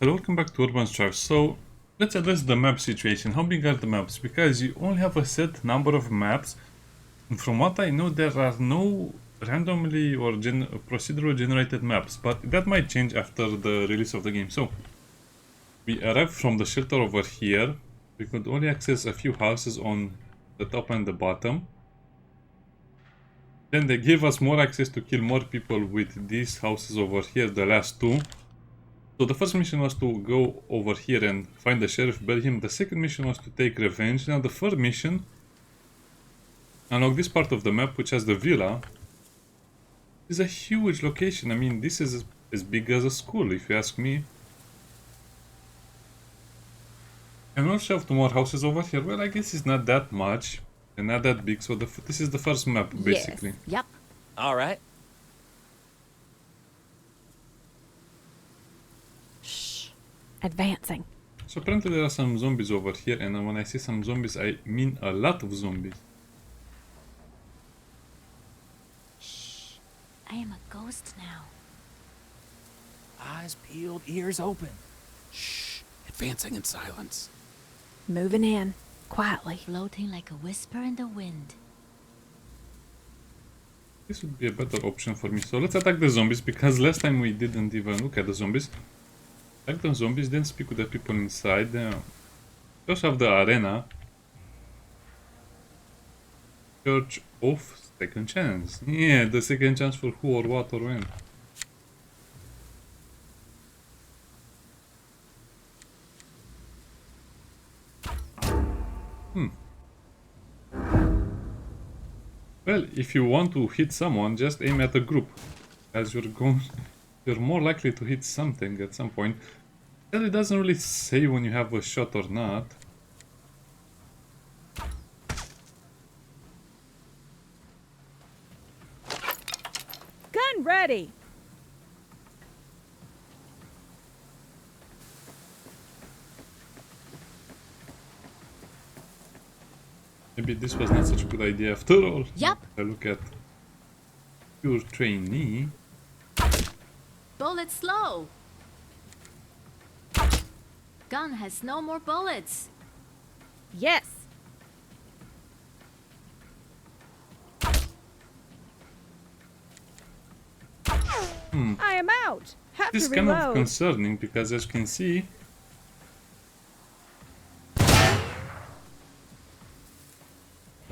Hello, welcome back to Urban Strife. So let's address the map situation. How big are the maps? Because you only have a set number of maps, and from what I know, there are no randomly or procedural generated maps, but that might change after the release of the game. So we arrived from the shelter over here. We could only access a few houses on the top and the bottom. Then they gave us more access to kill more people with these houses over here, the last two. So the first mission was to go over here and find the sheriff, bury him. The second mission was to take revenge. Now the third mission, unlock this part of the map, which has the villa. Is a huge location. I mean, this is as big as a school, if you ask me. I'm not sure of the more houses over here. Well, I guess it's not that much and not that big. So this is the first map, basically. Yes. Yep. All right. Shh. Advancing. So apparently there are some zombies over here, and when I say some zombies, I mean a lot of zombies. Shh. I am a ghost now. Eyes peeled, ears open. Shh. Advancing in silence. Moving in. Quietly. Floating like a whisper in the wind. This would be a better option for me. So let's attack the zombies, because last time we didn't even look at the zombies. Attack the zombies, then speak with the people inside. We also have the arena. Church of Second Chance. Yeah, the second chance for who or what or when. Well, if you want to hit someone, just aim at a group, as you're more likely to hit something at some point. Well, it doesn't really say when you have a shot or not. Gun ready! Maybe this was not such a good idea after all. Yup. I look at your trainee. Bullet slow. Gun has no more bullets. Yes! I am out! Have This to is kind of reload. concerning, because as you can see,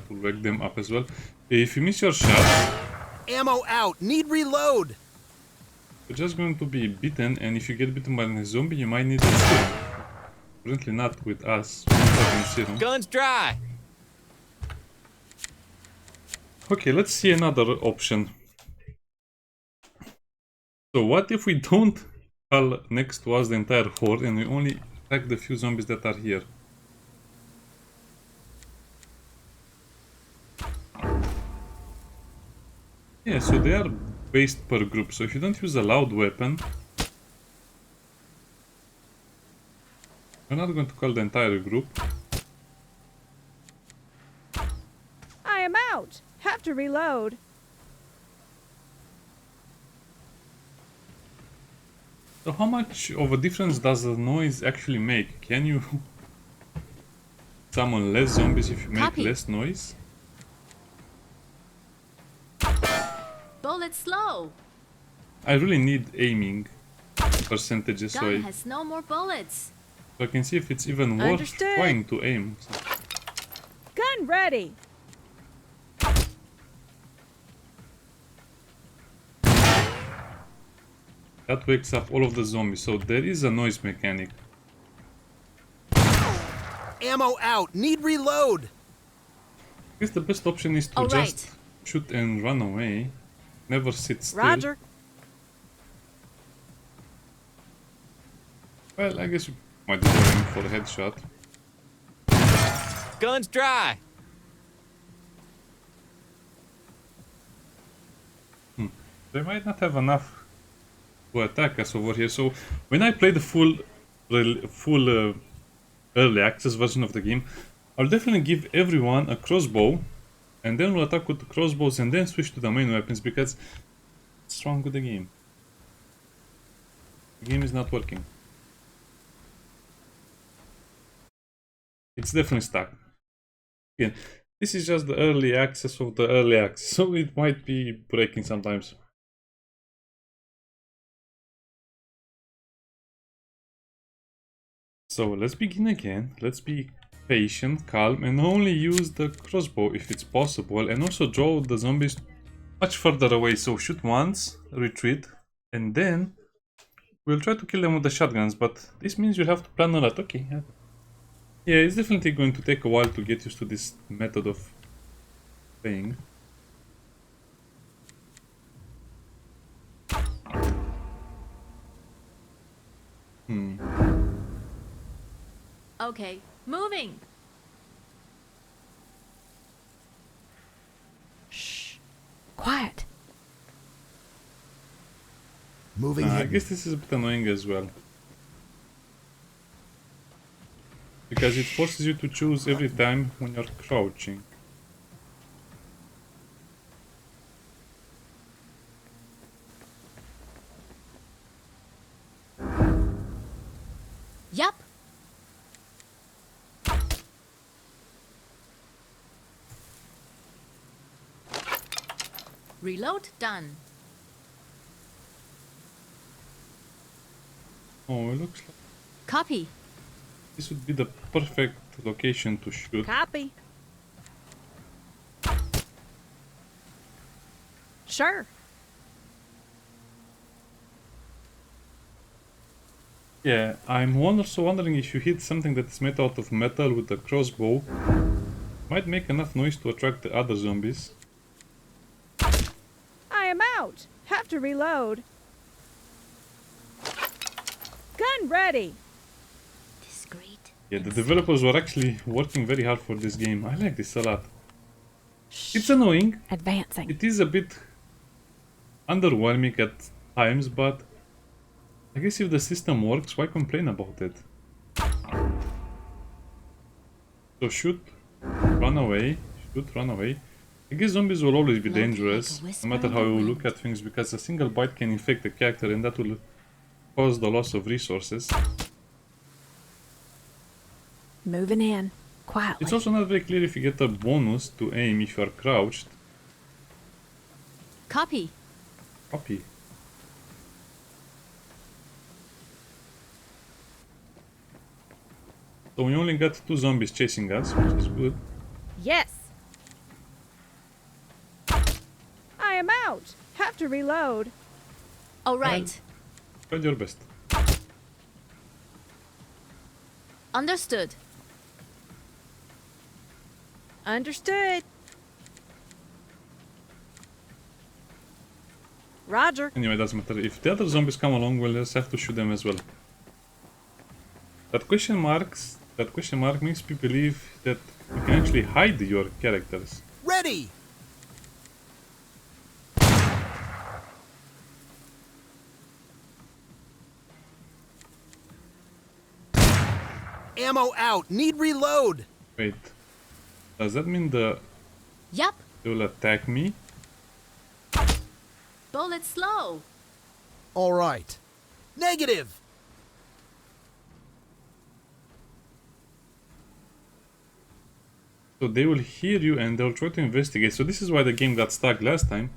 to wreck them up as well. If you miss your shot, Ammo out. Need reload. you're just going to be beaten, and if you get bitten by a zombie, you might need a serum. Apparently not with us. We don't have any serum. Guns dry. Okay, let's see another option. So what if we don't call next to us the entire horde and we only attack the few zombies that are here? Yeah, so they are based per group, so if you don't use a loud weapon, you're not going to call the entire group. I am out! Have to reload. So how much of a difference does the noise actually make? Can you summon less zombies if you make Copy. less noise? Bullet slow. I really need aiming percentages so Gun has no more bullets. I can see if it's even worth Understood. trying to aim. Gun ready! That wakes up all of the zombies, so there is a noise mechanic. Ammo out. Need reload. I guess the best option is to All just right. shoot and run away. Never sit still. Roger. Well, I guess you might be going for a headshot. Guns dry. They might not have enough to attack us over here. So when I play the full early access version of the game, I'll definitely give everyone a crossbow, and then we'll attack with the crossbows and then switch to the main weapons, because what's wrong with the game? The game is not working. It's definitely stuck. Again, this is just the early access of the early access, so it might be breaking sometimes. So let's begin again. Let's be patient, calm, and only use the crossbow if it's possible, and also draw the zombies much further away. So shoot once, retreat, and then we'll try to kill them with the shotguns, but this means you'll have to plan a lot. Okay. Yeah, it's definitely going to take a while to get used to this method of playing. Okay, moving. Shh. Quiet. Moving I hidden. guess this is a bit annoying as well. Because it forces you to choose every time when you're crouching. Yup. Reload done. Oh, it looks like Copy. this would be the perfect location to shoot. Copy. Sure. Yeah, I'm also wondering if you hit something that is made out of metal with a crossbow, might make enough noise to attract the other zombies. I am out. Have to reload. Gun ready. Discreet. Yeah, the developers were actually working very hard for this game. I like this a lot. It's annoying. Advancing. It is a bit underwhelming at times, but I guess if the system works, why complain about it? So shoot, run away, shoot, run away. I guess zombies will always be Look like a dangerous, whisper no matter in how the you wind. look at things, because a single bite can infect the character and that will cause the loss of resources. Moving in. Quietly. It's also not very clear if you get a bonus to aim if you are crouched. Copy. Copy. So we only got 2 zombies chasing us, which is good. Yes. I am out. Have to reload. All right. Try your best. Understood. Understood. Roger. Anyway, it doesn't matter. If the other zombies come along, we'll just have to shoot them as well. That question mark makes me believe that you can actually hide your characters. Ready! Ammo out! Need reload! Wait. Does that mean they Yup. will attack me? Bullet slow. Alright. Negative! So they will hear you and they'll try to investigate. So this is why the game got stuck last time.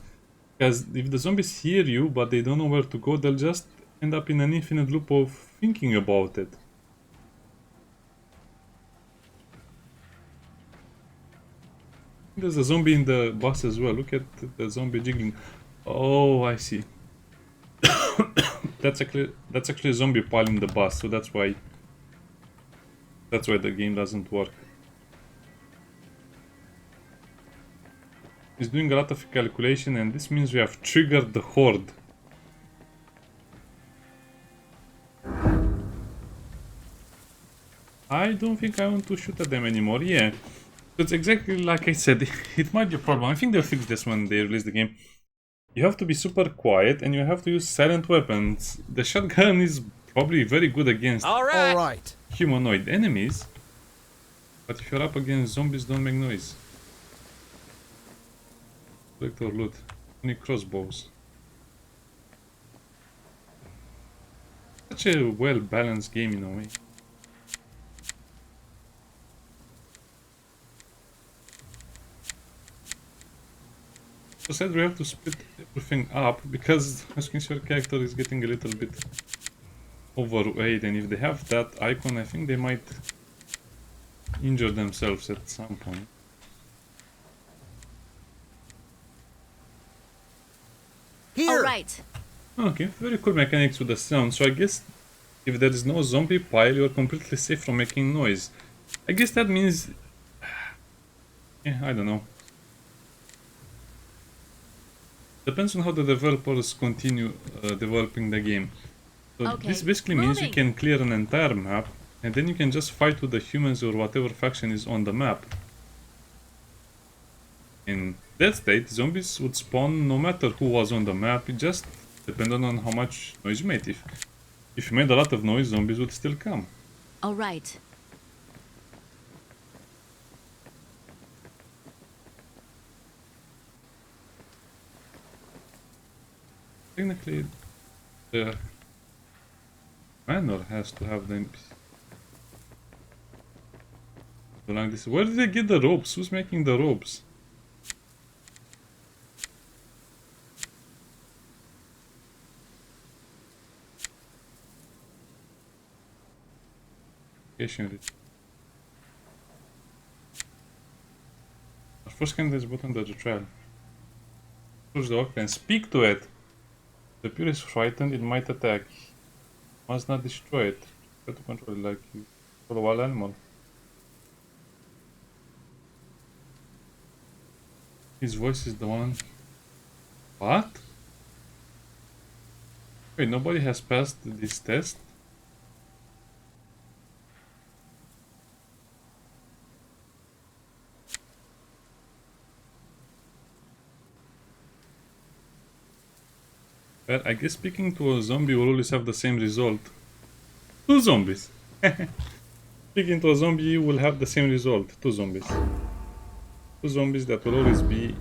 Because if the zombies hear you but they don't know where to go, they'll just end up in an infinite loop of thinking about it. There's a zombie in the bus as well. Look at the zombie jiggling. Oh, I see. that's actually a zombie pile in the bus, so that's why the game doesn't work. It's doing a lot of calculation, and this means we have triggered the horde. I don't think I want to shoot at them anymore. Yeah, that's exactly like I said. It might be a problem. I think they'll fix this when they release the game. You have to be super quiet and you have to use silent weapons. The shotgun is probably very good against All right. Alright. humanoid enemies, but if you're up against zombies, don't make noise. Collect or loot. Only crossbows. Such a well balanced game in a way. I said we have to split everything up because as you can see, our character is getting a little bit overweight, and if they have that icon, I think they might injure themselves at some point. Here. All right. Okay, very cool mechanics with the sound. So I guess if there is no zombie pile, you are completely safe from making noise. I guess that means... yeah, I don't know. Depends on how the developers continue developing the game. So Okay, this basically means you moving. can clear an entire map, and then you can just fight with the humans or whatever faction is on the map. In that state, zombies would spawn no matter who was on the map, it just depended on how much noise you made. If you made a lot of noise, zombies would still come. All right. Technically, the manor has to have them. So like this. Where did they get the ropes? Who's making the ropes? Our first candidate is button the trial. Push the oak and speak to it. The pure is frightened, it might attack. Must not destroy it. Try to control it like you control a wild animal. His voice is the one. What? Wait, nobody has passed this test? Well, I guess speaking to a zombie will always have the same result. Two zombies! Speaking to a zombie will have the same result. Two zombies. Two zombies that will always be...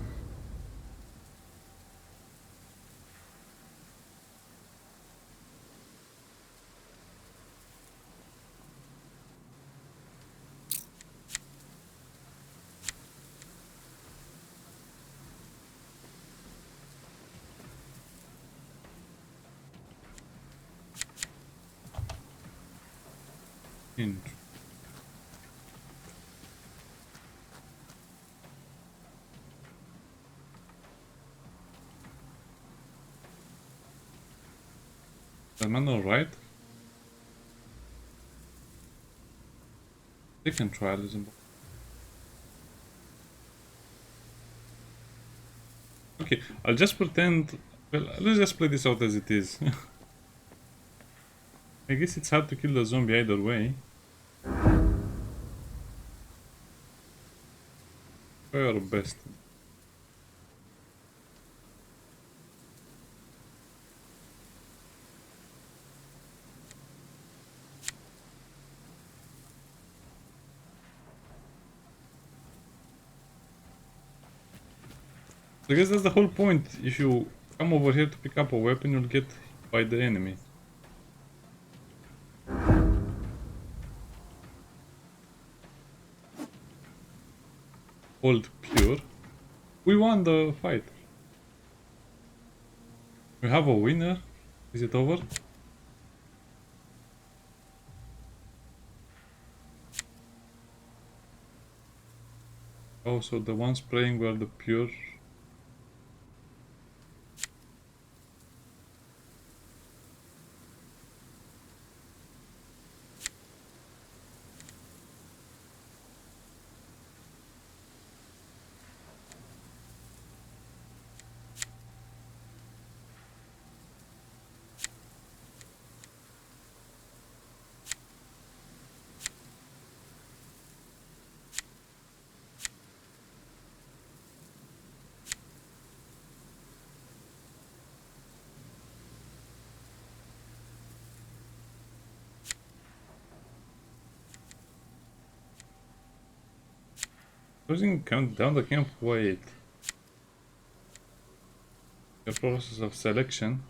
in. The man alright? Second trial is important. Okay, I'll just pretend... well, let's just play this out as it is. I guess it's hard to kill the zombie either way. Try our best. I guess that's the whole point. If you come over here to pick up a weapon, you'll get hit by the enemy. Hold pure. We won the fight. We have a winner. Is it over? Oh, so the ones praying were the pure. Closing count down the camp. Wait. The process of selection.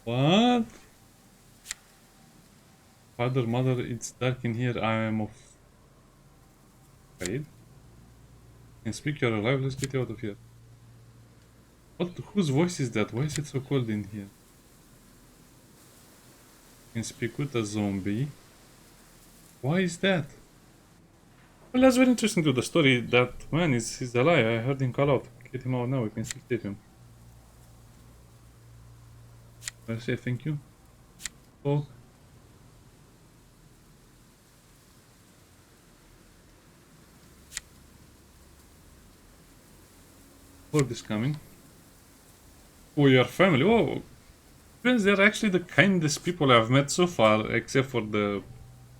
What? Father, mother, it's dark in here. I am afraid. Can speak, you're alive. Let's get you out of here. What? Whose voice is that? Why is it so cold in here? Can speak with a zombie. Why is that? Well, that's very interesting to the story. That man he's alive. I heard him call out. Get him out now. We can still save him. I'll say thank you. Oh. Horde is coming. Oh, your family. Oh, friends, they're actually the kindest people I've met so far, except for the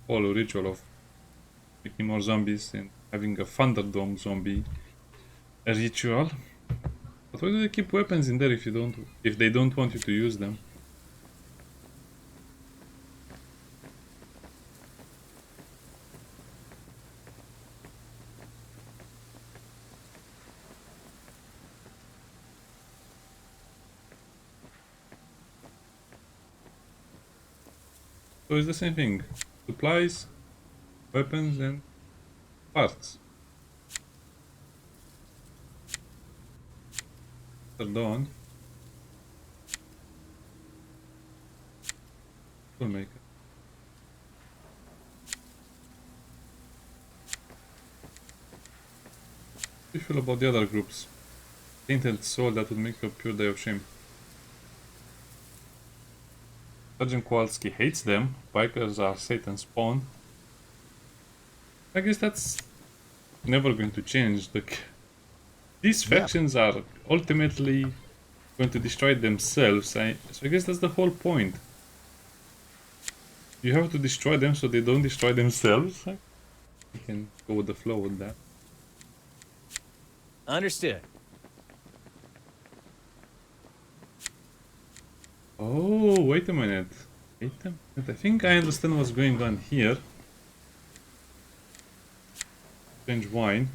whole ritual of making more zombies and having a Thunderdome zombie ritual. But why do they keep weapons in there if they don't want you to use them? So it's the same thing. Supplies, weapons, and parts. They're done. We'll make it. How do you feel about the other groups? Tainted soul, that would make you a pure day of shame. Sergeant Kowalski hates them. Bikers are Satan's spawn. I guess that's never going to change. These factions are ultimately going to destroy themselves. So I guess that's the whole point. You have to destroy them so they don't destroy themselves. You can go with the flow with that. Understood. Oh, wait a minute. Wait a minute. I think I understand what's going on here. Strange wine.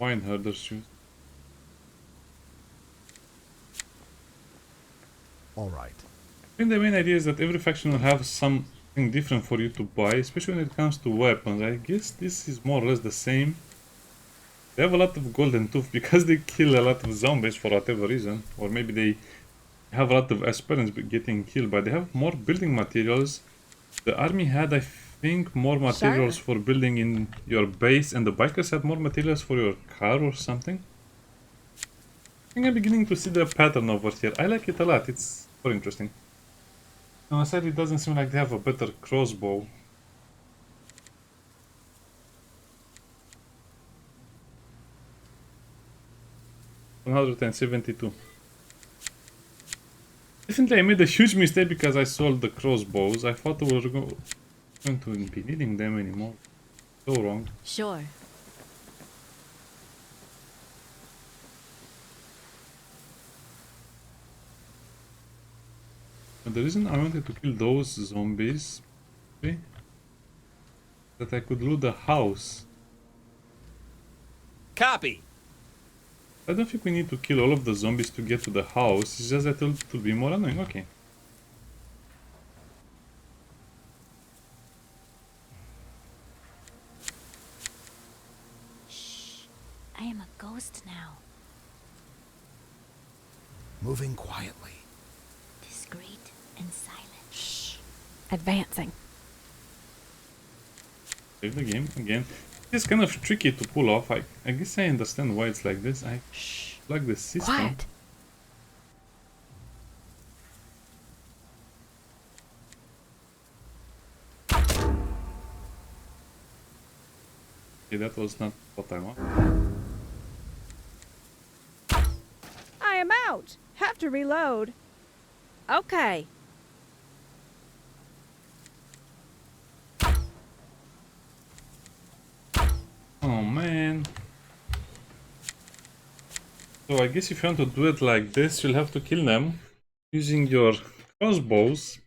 Wine herder's shoes. All right. I think the main idea is that every faction will have something different for you to buy, especially when it comes to weapons. I guess this is more or less the same. They have a lot of golden tooth because they kill a lot of zombies for whatever reason. Or maybe they have a lot of aspirants getting killed, but they have more building materials. The army had, I think, more materials for building in your base, and the bikers had more materials for your car or something. I think I'm beginning to see the pattern over here. I like it a lot. It's very interesting. On the side, it doesn't seem like they have a better crossbow. $172. Definitely I made a huge mistake because I sold the crossbows. I thought we were going to be needing them anymore. So wrong. Sure. But the reason I wanted to kill those zombies, okay, that I could loot the house. Copy. I don't think we need to kill all of the zombies to get to the house. It's just that it will be more annoying. Okay. Shh. I am a ghost now. Moving quietly. Discreet and silent. Shh. Advancing. Save the game again. It's kind of tricky to pull off. I guess I understand why it's like this. I Shh. like the system. Quiet. Okay, that was not what I want. I am out. Have to reload. Okay. Oh man. So I guess if you want to do it like this, you'll have to kill them using your crossbows.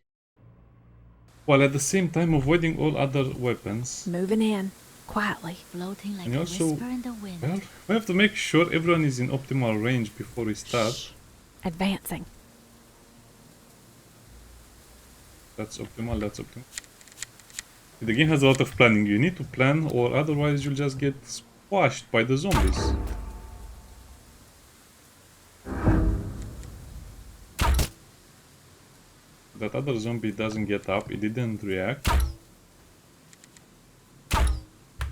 while at the same time avoiding all other weapons. Moving in quietly. Floating like And a also, whisper in the wind. well, we have to make sure everyone is in optimal range before we start. Advancing. That's optimal, that's optimal. The game has a lot of planning. You need to plan, or otherwise you'll just get squashed by the zombies. That other zombie doesn't get up, it didn't react.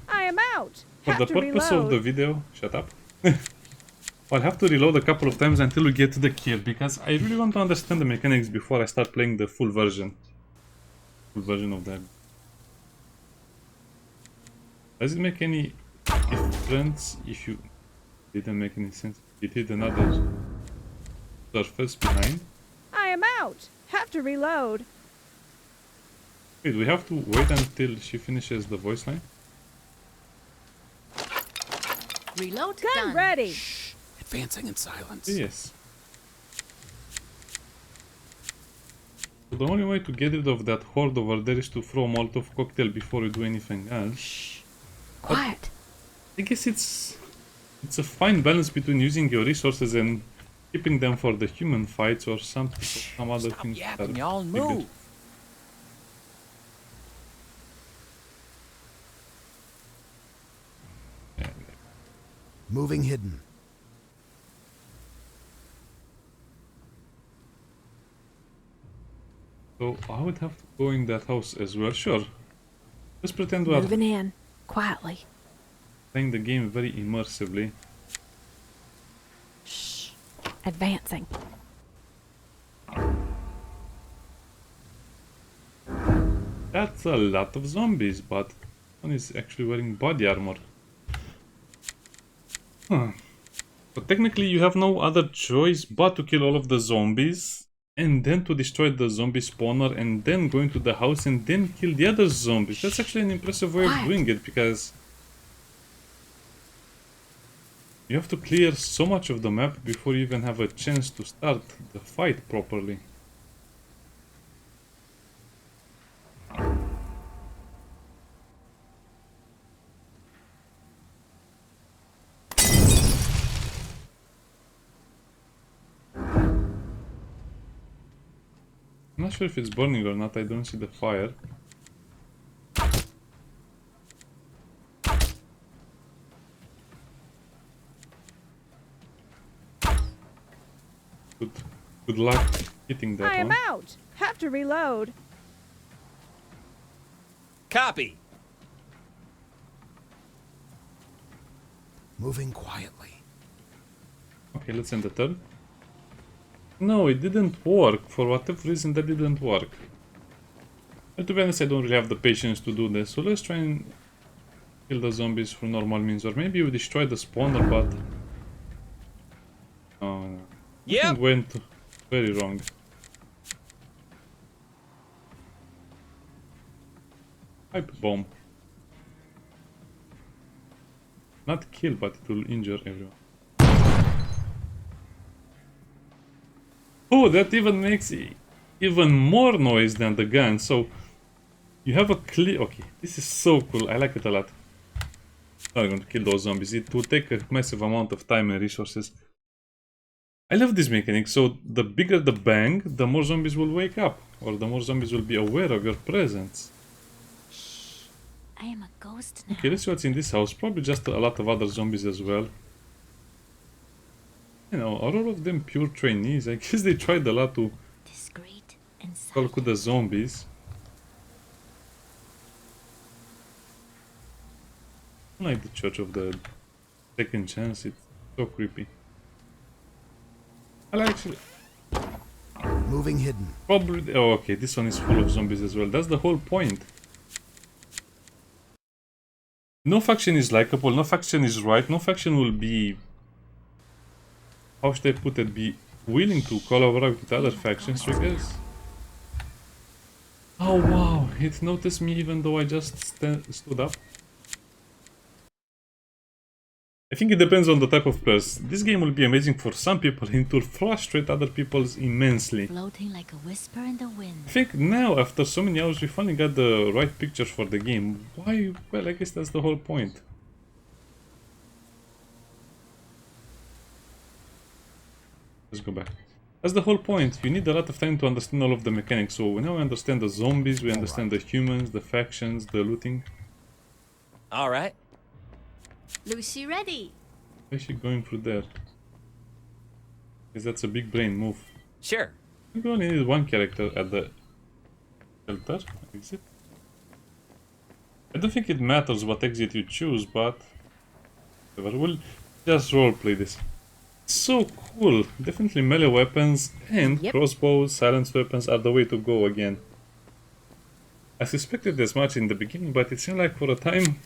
I am out. For Have the to purpose of reload. the video, shut up. I'll have to reload a couple of times until we get to the kill, because I really want to understand the mechanics before I start playing the full version. Full version of that. Does it make any difference if you... Didn't make any sense. It hit another surface behind. I am out. Have to reload. Wait, we have to wait until she finishes the voice line? Reload Gun done. ready. Advancing in silence. Yes. So the only way to get rid of that horde over there is to throw a Molotov cocktail before we do anything else. Quiet. I guess it's a fine balance between using your resources and keeping them for the human fights or some other Stop things. that yapping, are y'all, and bigger. move. Moving hidden. So I would have to go in that house as well. Sure. Let's pretend we are Moving in quietly. playing the game very immersively. Advancing. That's a lot of zombies, but one is actually wearing body armor. Huh. But technically you have no other choice but to kill all of the zombies and then to destroy the zombie spawner and then go into the house and then kill the other zombies. That's actually an impressive way of doing it, because you have to clear so much of the map before you even have a chance to start the fight properly. I'm not sure if it's burning or not, I don't see the fire. Good luck hitting that I am one. out. Have to reload. Copy. Moving quietly. Okay, let's end the turn. No, it didn't work. For whatever reason, that didn't work. But to be honest, I don't really have the patience to do this. So let's try and kill the zombies through normal means. Or maybe we destroy the spawner, but... Oh, no. Yep. It went very wrong. Pipe bomb. Not kill, but it will injure everyone. Oh, that even makes even more noise than the gun. So you have a clear... Okay, this is so cool. I like it a lot. I'm going to kill those zombies. It will take a massive amount of time and resources. I love this mechanic. So the bigger the bang, the more zombies will wake up. Or the more zombies will be aware of your presence. I am a ghost now. Okay, let's see what's in this house. Probably just a lot of other zombies as well. You know, are all of them pure trainees? I guess they tried a lot to Discreet and talk silent. with the zombies. I like the Church of the Second Chance. It's so creepy. I like actually... Moving hidden. Probably... Oh, okay, this one is full of zombies as well. That's the whole point. No faction is likable, no faction is right, no faction will be... How should I put it? Be willing to collaborate with other factions, I guess. Oh wow, it noticed me even though I just stood up. I think it depends on the type of players. This game will be amazing for some people and it will frustrate other people immensely. Floating like a whisper in the wind. I think now, after so many hours, we finally got the right pictures for the game. Why? Well, I guess that's the whole point. Let's go back. That's the whole point. You need a lot of time to understand all of the mechanics. So now we understand the zombies, we understand the humans, the factions, the looting. All right. Lucy ready. Why is she going through there? Because that's a big brain move. Sure. We only need one character at the shelter exit. I don't think it matters what exit you choose, but we'll just roleplay this. So cool! Definitely melee weapons and crossbows, silenced weapons are the way to go again. I suspected as much in the beginning, but it seemed like for a time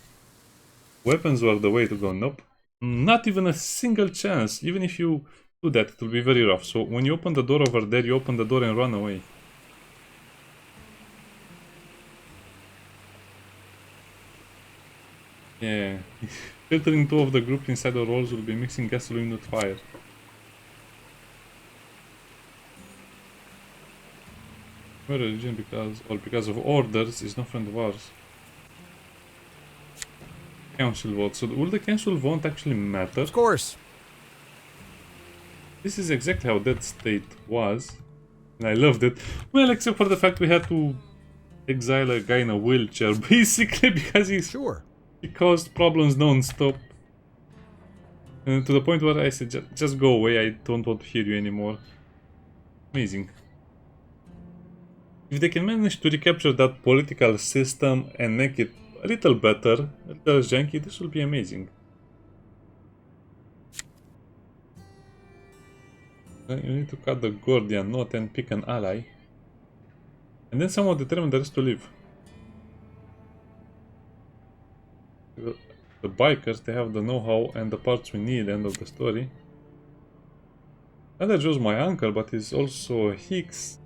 weapons were the way to go. Nope. Not even a single chance. Even if you do that, it will be very rough. So when you open the door over there, you open the door and run away. Yeah. Filtering two of the group inside the walls will be mixing gasoline with fire. We're a religion because of orders is no friend of ours. Council vote. So will the council vote actually matter? Of course. This is exactly how Dead State was. And I loved it. Well, except for the fact we had to exile a guy in a wheelchair, basically, because he caused problems non-stop. And to the point where I said, just go away, I don't want to hear you anymore. Amazing. If they can manage to recapture that political system and make it a little better, a little janky, this will be amazing. You need to cut the Gordian knot and pick an ally. And then somehow determine the rest to leave. The bikers, they have the know-how and the parts we need, end of the story. Another Joe's my uncle, but he's also a Hicks.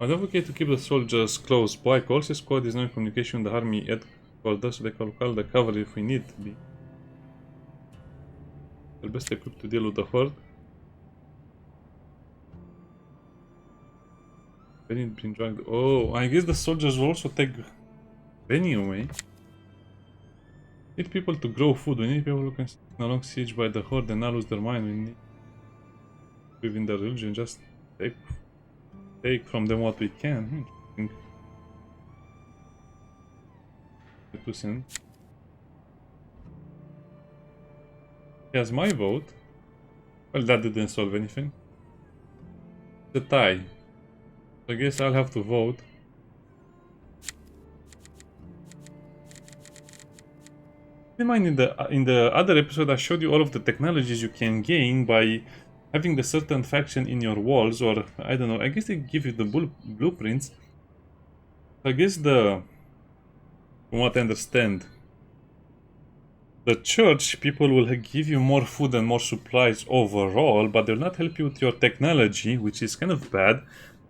I'd advocate to keep the soldiers close by. Cultist squad is now in communication with the army headquarters, so they can call the cavalry if we need to be. They're best equipped to deal with the horde. Benny being dragged. Oh, I guess the soldiers will also take Benny away. Need people to grow food. We need people who can stand along siege by the horde and not lose their mind. We need within the religion. Just take from them what we can. To send. He has my vote. Well, that didn't solve anything. It's a tie. I guess I'll have to vote. In mind, in the other episode, I showed you all of the technologies you can gain by having a certain faction in your walls, or I don't know. I guess they give you the blueprints. I guess from what I understand, the church people will give you more food and more supplies overall, but they'll not help you with your technology, which is kind of bad.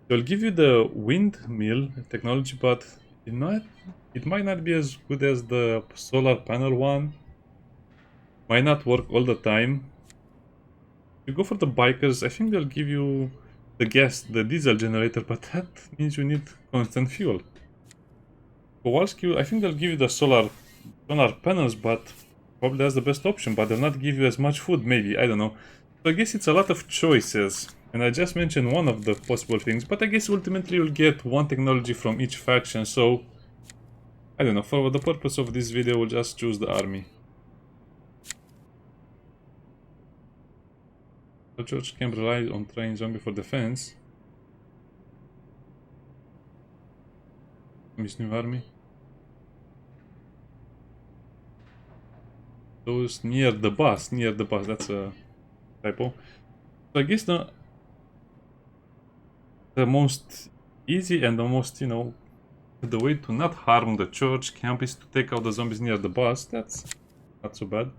They'll give you the windmill technology, but it might not be as good as the solar panel one. Might not work all the time. If you go for the bikers, I think they'll give you the diesel generator, but that means you need constant fuel. Kowalski, I think they'll give you the solar panels, but probably that's the best option, but they'll not give you as much food, maybe, I don't know. So I guess it's a lot of choices. And I just mentioned one of the possible things, but I guess ultimately you'll get one technology from each faction, so I don't know, for the purpose of this video we'll just choose the army. The church can rely on trained zombie for defense. Miss new army. Those near the bus, that's a typo. So I guess the most easy and the most, the way to not harm the church camp is to take out the zombies near the bus. That's not so bad.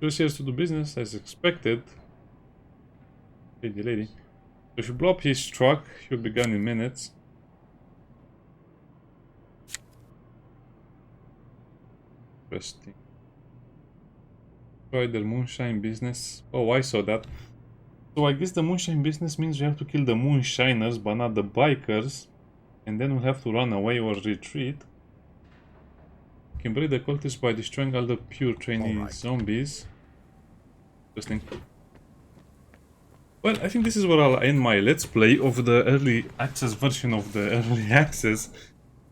Just here to do business as expected. Lady. If you blow up his truck, he'll be gone in minutes. Interesting. Try the moonshine business. Oh, I saw that. So I guess the moonshine business means we have to kill the moonshiners, but not the bikers. And then we'll have to run away or retreat. You can break the cultists by destroying all the pure trainee zombies. Interesting. Well, I think this is where I'll end my let's play of the early access version of the early access.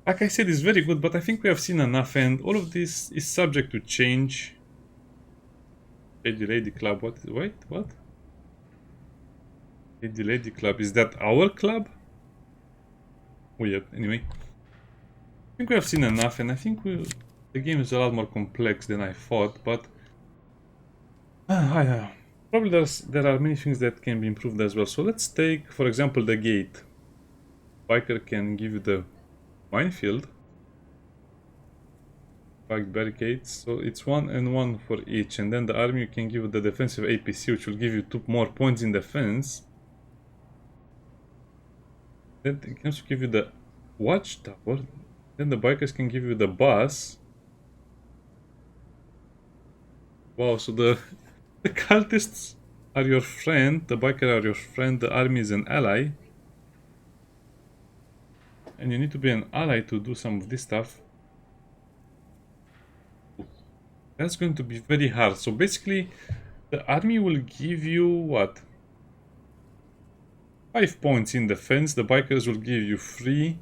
Like I said, it's very good, but I think we have seen enough, and all of this is subject to change. Lady Club, what? Wait, what? Lady Club, is that our club? Weird, anyway. I think we have seen enough, and I think the game is a lot more complex than I thought, but... probably there are many things that can be improved as well. So let's take, for example, the gate. Biker can give you the minefield. Like barricades, so it's 1 and 1 for each, and then the army can give you the defensive APC, which will give you 2 more points in defense. Then it can also give you the watchtower. Then the bikers can give you the bus. Wow, so the cultists are your friend, the biker are your friend, the army is an ally. And you need to be an ally to do some of this stuff. That's going to be very hard. So basically, the army will give you what? 5 points in defense. The bikers will give you 3.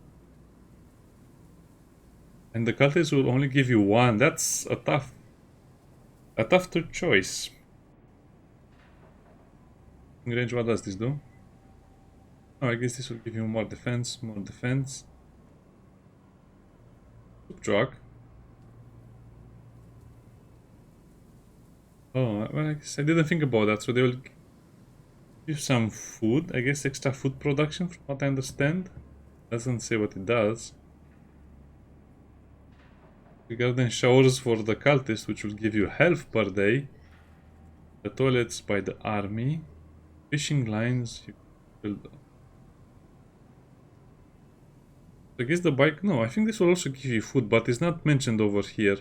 And the cultists will only give you 1. That's a tough choice. In range, what does this do? Oh, I guess this will give you more defense, more defense. Truck. Oh, well, I guess I didn't think about that. So they will give some food. I guess extra food production, from what I understand. Doesn't say what it does. The garden showers for the cultists, which will give you health per day. The toilets by the army. Fishing lines. You build. I guess the bike. No, I think this will also give you food, but it's not mentioned over here.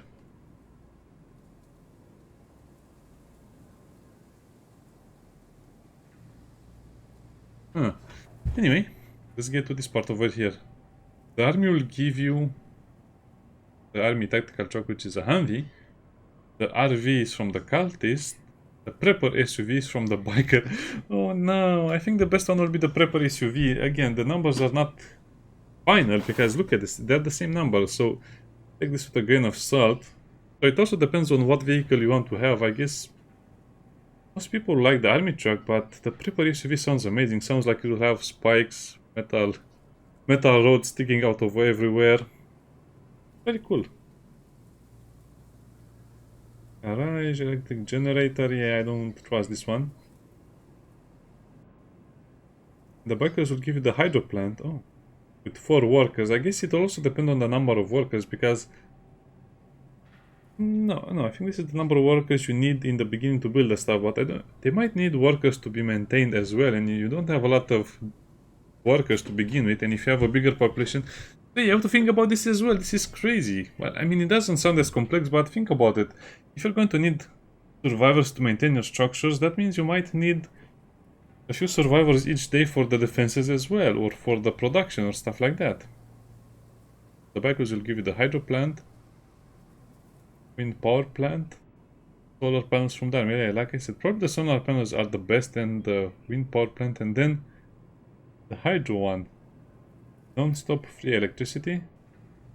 Anyway, let's get to this part over here. The army will give you the army tactical truck, which is a Humvee. The RV is from the cultist. The prepper SUV is from the biker. Oh no, I think the best one will be the prepper SUV. Again, the numbers are not final because look at this, they're the same number. So take this with a grain of salt. So it also depends on what vehicle you want to have. I guess most people like the army truck, but the prepper SUV sounds amazing. Sounds like it will have spikes, metal rods sticking out of everywhere. Very cool. Garage, electric generator. Yeah, I don't trust this one. The bikers will give you the hydro plant. Oh, with 4 workers. I guess it also depends on the number of workers because... No, I think this is the number of workers you need in the beginning to build the stuff, but they might need workers to be maintained as well, and you don't have a lot of workers to begin with, and if you have a bigger population, you have to think about this as well. This is crazy. Well, I mean, it doesn't sound as complex, but think about it. If you're going to need survivors to maintain your structures, that means you might need a few survivors each day for the defenses as well, or for the production or stuff like that. The bikers will give you the hydro plant, wind power plant, solar panels from there. Yeah, like I said, probably the solar panels are the best, and the wind power plant, and then the hydro one. Non-stop free electricity,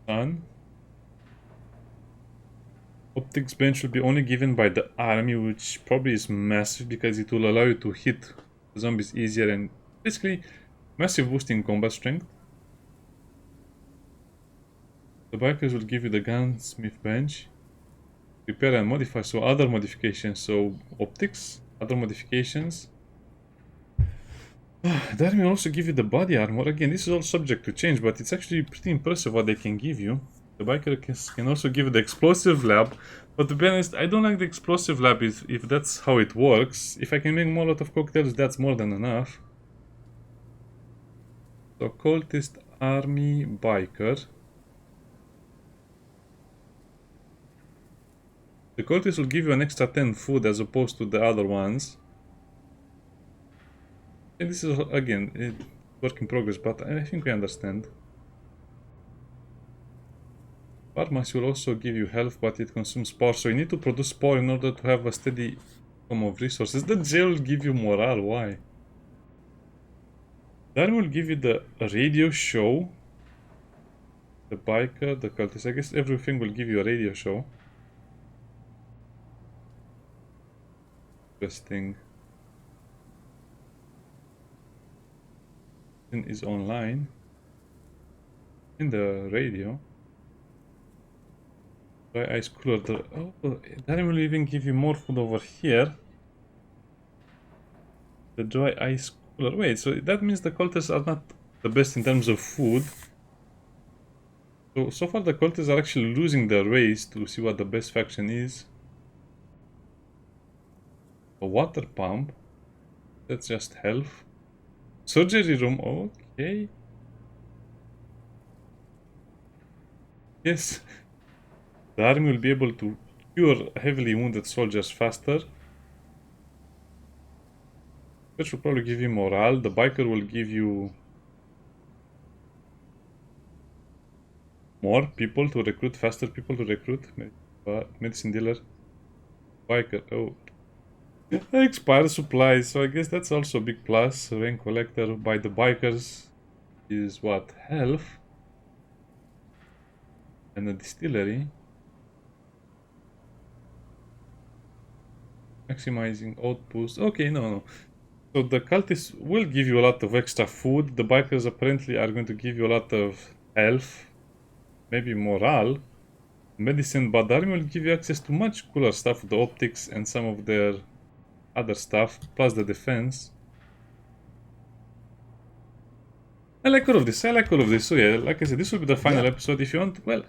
sun. Optics bench will be only given by the army, which probably is massive because it will allow you to hit zombies easier and basically massive boost in combat strength. The bikers will give you the gunsmith bench. Repair and modify, so other modifications, so optics, other modifications. The army will also give you the body armor. Again, this is all subject to change, but it's actually pretty impressive what they can give you. The biker can also give you the explosive lab, but to be honest, I don't like the explosive lab if that's how it works. If I can make Molotov cocktails, that's more than enough. So cultist, army, biker. The cultist will give you an extra 10 food as opposed to the other ones. And this is again work in progress, but I think we understand. Pharmacy will also give you health, but it consumes power, so you need to produce power in order to have a steady income of resources. The jail will give you morale, why? Then will give you the radio show. The biker, the cultist, I guess everything will give you a radio show. Interesting. Is online. In the radio. Dry ice cooler. Oh, that will even give you more food over here. The dry ice cooler. Wait, so that means the cultists are not the best in terms of food. So far the cultists are actually losing their race to see what the best faction is. A water pump. That's just health. Surgery room. Okay. Yes. The army will be able to cure heavily wounded soldiers faster. That will probably give you morale. The biker will give you more people to recruit, faster people to recruit. Medicine dealer. Biker. Oh. Expired supplies. So I guess that's also a big plus. Rank collector by the bikers is what? Health. And a distillery. Maximizing outpost. Okay, no. So the cultists will give you a lot of extra food. The bikers apparently are going to give you a lot of health. Maybe morale. Medicine, but the army will give you access to much cooler stuff. The optics and some of their other stuff. Plus the defense. I like all of this. So yeah, like I said, this will be the final episode. If you want, well,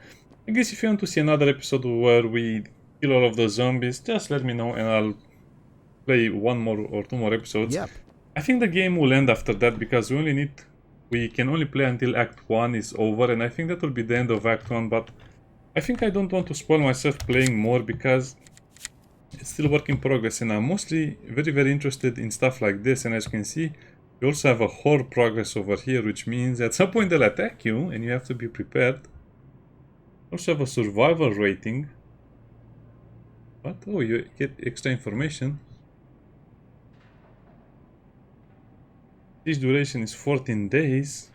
I guess if you want to see another episode where we kill all of the zombies, just let me know and I'll play one more or two more episodes. Yep. I think the game will end after that because we can only play until Act 1 is over, and I think that will be the end of Act 1, but I think I don't want to spoil myself playing more because it's still work in progress and I'm mostly very interested in stuff like this. And as you can see, we also have a horde progress over here, which means at some point they'll attack you and you have to be prepared. Also have a survival rating. What? Oh, you get extra information. This duration is 14 days.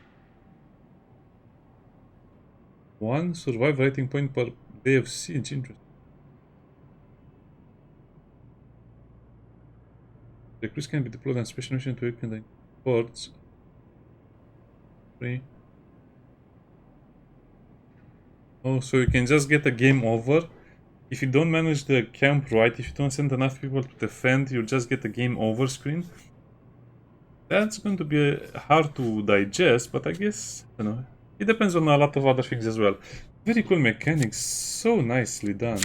1 survival rating point per day of siege. Interesting. Recruits can be deployed on special mission to weaken the hordes. 3. Oh, so you can just get a game over. If you don't manage the camp right, if you don't send enough people to defend, you'll just get a game over screen. That's going to be hard to digest, but I guess, you know, it depends on a lot of other things as well. Very cool mechanics, so nicely done.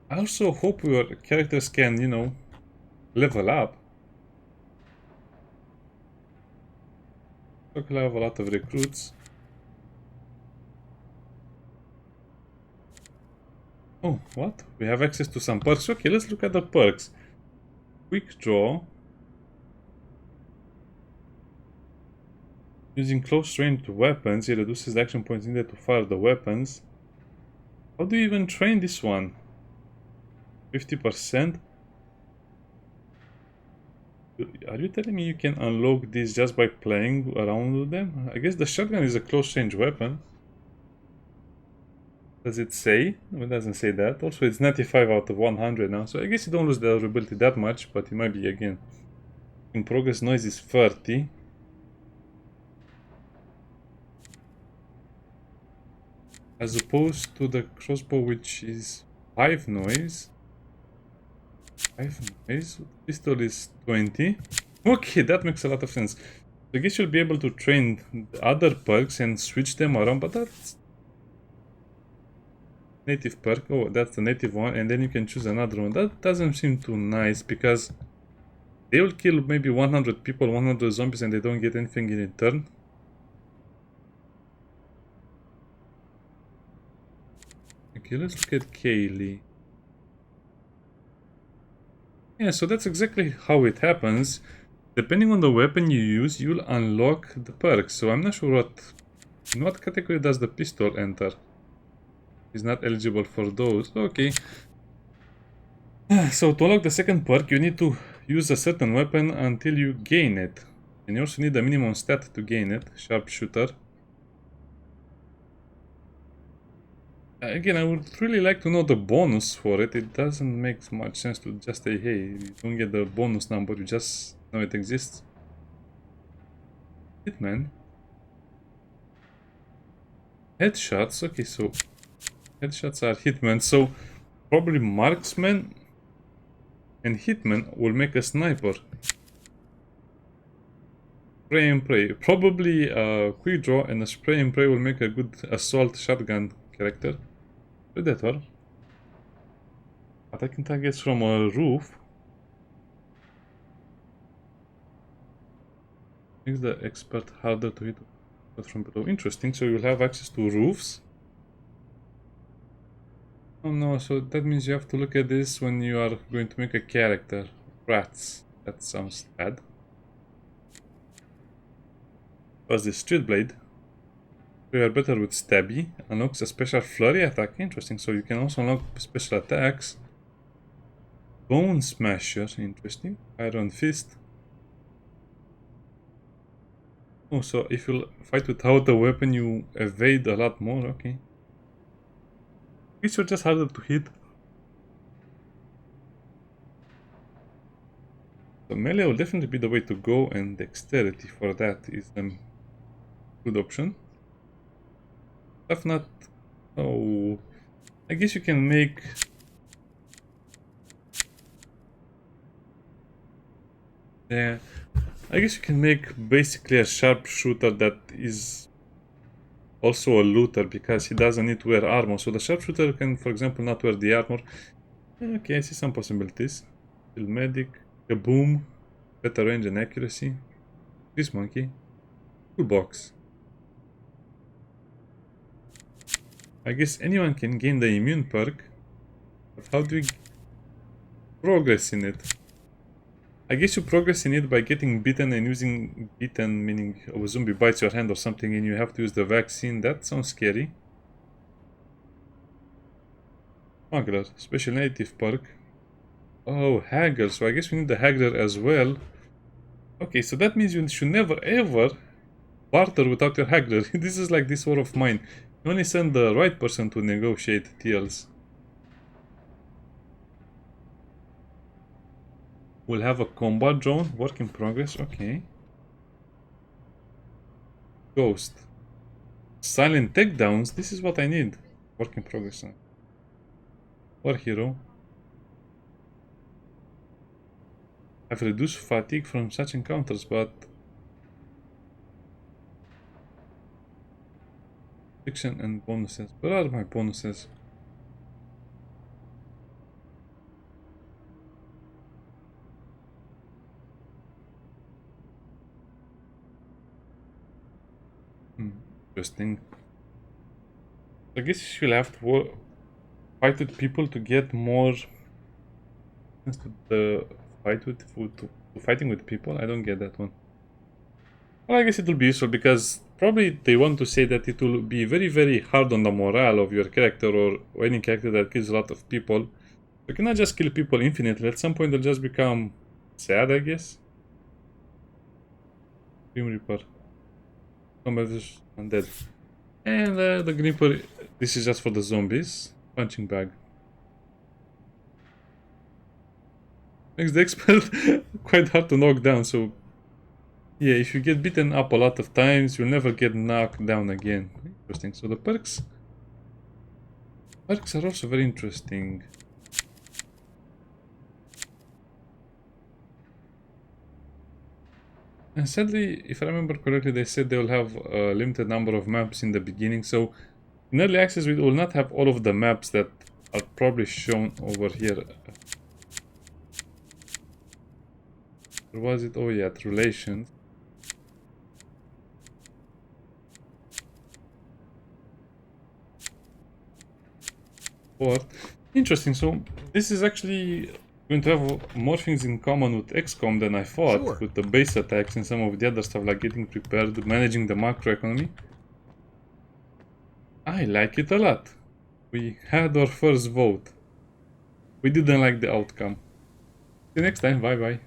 I also hope your characters can, you know, level up. I'll have a lot of recruits. Oh, what? We have access to some perks. Okay, let's look at the perks. Quick draw. Using close range weapons, it reduces the action points needed to fire the weapons. How do you even train this one? 50%? Are you telling me you can unlock this just by playing around with them? I guess the shotgun is a close range weapon. Does it say? No, it doesn't say that. Also, it's 95 out of 100 now, so I guess you don't lose the durability that much, but it might be again. In progress, noise is 30. As opposed to the crossbow, which is 5 noise. 5 noise. Pistol is 20. Okay, that makes a lot of sense. I guess you'll be able to train the other perks and switch them around, but that's native perk. Oh, that's the native one, and then you can choose another one. That doesn't seem too nice because they will kill maybe 100 people, 100 zombies, and they don't get anything in return. Okay, let's look at Kaylee. Yeah, so that's exactly how it happens. Depending on the weapon you use, you'll unlock the perks. So I'm not sure in what category does the pistol enter. It's not eligible for those. Okay. So to unlock the second perk, you need to use a certain weapon until you gain it. And you also need a minimum stat to gain it, sharpshooter. Again, I would really like to know the bonus for it. It doesn't make much sense to just say, hey, you don't get the bonus number, you just know it exists. Hitman. Headshots, okay, so headshots are hitmen, so probably marksman and hitman will make a sniper. Spray and pray. Probably a quick draw and a spray and pray will make a good assault shotgun character. Predator. Attacking targets from a roof. Makes the expert harder to hit from below. Interesting, so you'll have access to roofs. Oh no, so that means you have to look at this when you are going to make a character. Rats. That sounds bad. Was the Street Blade? We are better with Stabby. Unlocks a special flurry attack. Interesting, so you can also unlock special attacks. Bone Smasher. Interesting. Iron Fist. Oh, so if you fight without a weapon, you evade a lot more. Okay. These are just harder to hit. So melee will definitely be the way to go, and dexterity for that is a good option. If not, oh, I guess you can make. Yeah, I guess you can make basically a sharpshooter that is also a looter because he doesn't need to wear armor. So the sharpshooter can, for example, not wear the armor. Okay, I see some possibilities. Still medic, kaboom, better range and accuracy. This monkey, toolbox. I guess anyone can gain the immune perk, but how do we progress in it? I guess you progress in it by getting bitten and using bitten, meaning a zombie bites your hand or something and you have to use the vaccine. That sounds scary. Smuggler, special native perk. Oh, haggler, so I guess we need the haggler as well. Okay, so that means you should never ever barter without your haggler. This is like this war of mine. You only send the right person to negotiate deals. We'll have a combat drone, work in progress, okay. Ghost. Silent takedowns, this is what I need. Work in progress. War hero. I've reduced fatigue from such encounters, but fiction and bonuses. Where are my bonuses? Interesting. I guess you'll have to fight with people to get more to the fight with to fighting with people. I don't get that one. Well, I guess it will be useful because probably they want to say that it will be very, very hard on the morale of your character or any character that kills a lot of people. You cannot just kill people infinitely. At some point, they'll just become sad, I guess. Grim Reaper. Combat is undead. And the Grim Reaper, this is just for the zombies. Punching bag. Makes the expert quite hard to knock down, so yeah, if you get beaten up a lot of times, you'll never get knocked down again. Interesting. So the perks are also very interesting. And sadly, if I remember correctly, they said they will have a limited number of maps in the beginning, so in early access we will not have all of the maps that are probably shown over here. Where was it? Oh yeah, relations. What? Interesting. So this is actually going to have more things in common with XCOM than I thought, Sure. with the base attacks and some of the other stuff like getting prepared, managing the macroeconomy. I like it a lot. We had our first vote. We didn't like the outcome. See you next time. Bye bye.